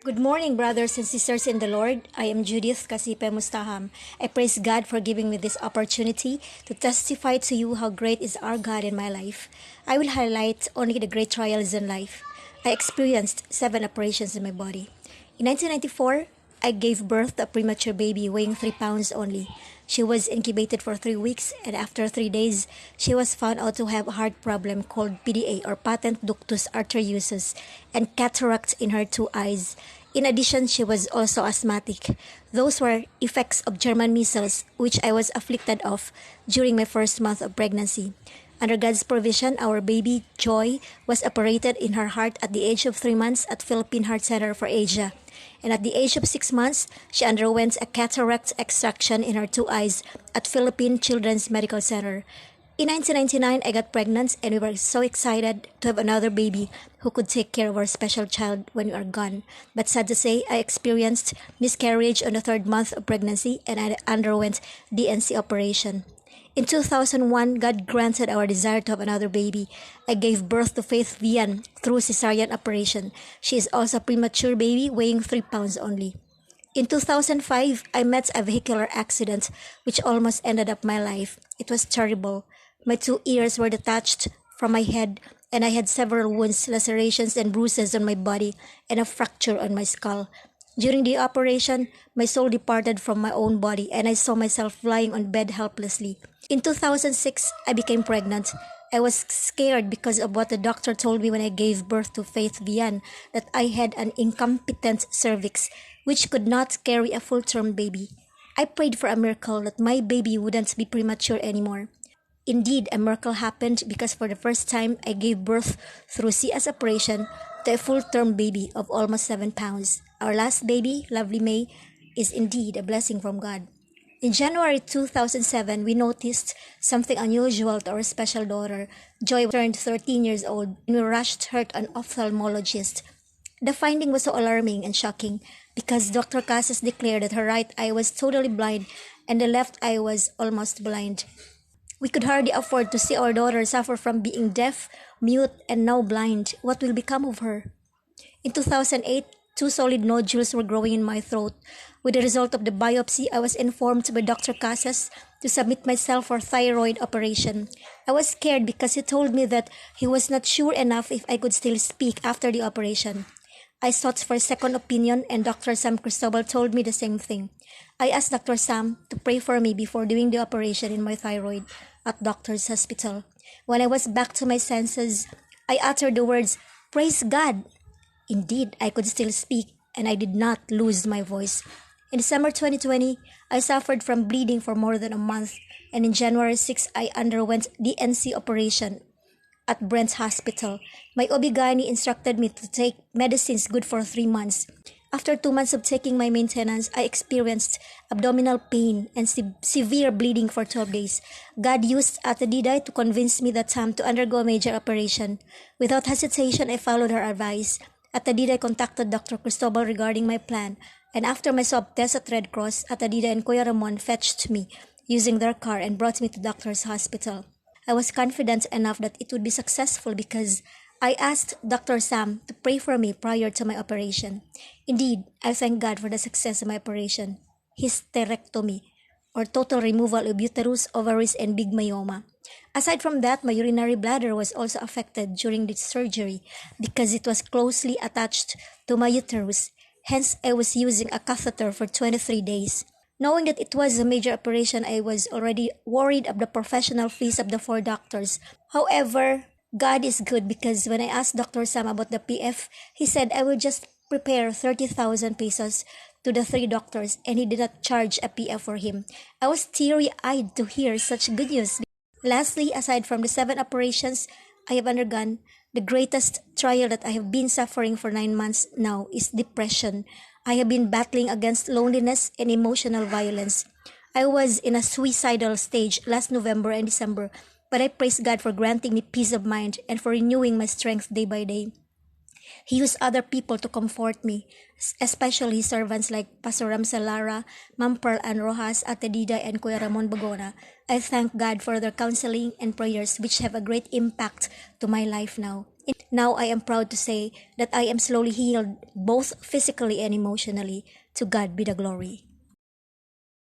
Good morning, brothers and sisters in the Lord. I am Judith Kasipe Mustaham. I praise God for giving me this opportunity to testify to you how great is our God in my life. I will highlight only the great trials in life. I experienced 7 operations in my body. In 1994, I gave birth to a premature baby weighing 3 pounds only. She was incubated for 3 weeks, and after 3 days, she was found out to have a heart problem called PDA or patent ductus arteriosus and cataract in her 2 eyes. In addition, she was also asthmatic. Those were effects of German measles, which I was afflicted of during my first month of pregnancy. Under God's provision, our baby, Joy, was operated in her heart at the age of 3 months at Philippine Heart Center for Asia. And at the age of 6 months, she underwent a cataract extraction in her 2 eyes at Philippine Children's Medical Center. In 1999, I got pregnant and we were so excited to have another baby who could take care of our special child when we are gone. But sad to say, I experienced miscarriage on the 3rd month of pregnancy and I underwent DNC operation. In 2001, God granted our desire to have another baby. I gave birth to Faith Vian through cesarean operation. She is also a premature baby weighing 3 pounds only. In 2005, I met a vehicular accident which almost ended up my life. It was terrible. My 2 ears were detached from my head and I had several wounds, lacerations, and bruises on my body and a fracture on my skull. During the operation, my soul departed from my own body and I saw myself lying on bed helplessly. In 2006, I became pregnant. I was scared because of what the doctor told me when I gave birth to Faith Vian, that I had an incompetent cervix, which could not carry a full-term baby. I prayed for a miracle that my baby wouldn't be premature anymore. Indeed, a miracle happened because for the first time, I gave birth through CS operation to a full-term baby of almost 7 pounds. Our last baby, Lovely May, is indeed a blessing from God. In January 2007, we noticed something unusual to our special daughter. Joy turned 13 years old and we rushed her to an ophthalmologist. The finding was so alarming and shocking because Dr. Casas declared that her right eye was totally blind and the left eye was almost blind. We could hardly afford to see our daughter suffer from being deaf, mute, and now blind. What will become of her? In 2008, 2 solid nodules were growing in my throat. With the result of the biopsy, I was informed by Dr. Casas to submit myself for thyroid operation. I was scared because he told me that he was not sure enough if I could still speak after the operation. I sought for a second opinion and Dr. Sam Cristobal told me the same thing. I asked Dr. Sam to pray for me before doing the operation in my thyroid at doctor's hospital. When I was back to my senses, I uttered the words, "Praise God!" Indeed, I could still speak and I did not lose my voice. In December 2020, I suffered from bleeding for more than a month and in January 6, I underwent DNC operation at Brent's Hospital. My OB-GYN instructed me to take medicines good for 3 months. After 2 months of taking my maintenance, I experienced abdominal pain and severe bleeding for 12 days. God used Ate Diday to convince me that time to undergo a major operation. Without hesitation, I followed her advice. Ate Diday contacted Dr. Cristobal regarding my plan, and after my swab test at Red Cross, Ate Diday and Kuya Ramon fetched me using their car and brought me to doctor's hospital. I was confident enough that it would be successful because I asked Dr. Sam to pray for me prior to my operation. Indeed, I thank God for the success of my operation, hysterectomy, or total removal of uterus, ovaries, and big myoma. Aside from that, my urinary bladder was also affected during the surgery because it was closely attached to my uterus. Hence, I was using a catheter for 23 days. Knowing that it was a major operation, I was already worried of the professional fees of the 4 doctors. However, God is good because when I asked Dr. Sam about the PF, he said I will just prepare 30,000 pesos to the 3 doctors and he did not charge a PF for him. I was teary-eyed to hear such good news. Lastly, aside from the 7 operations I have undergone, the greatest trial that I have been suffering for 9 months now is depression. I have been battling against loneliness and emotional violence. I was in a suicidal stage last November and December, but I praise God for granting me peace of mind and for renewing my strength day by day. He used other people to comfort me, especially servants like Pastor Ramsel Lara, Ma'am Pearl Ann Rojas, Ate Diday, and Kuya Ramon Bagona. I thank God for their counseling and prayers which have a great impact to my life now. Now I am proud to say that I am slowly healed both physically and emotionally. To God be the glory.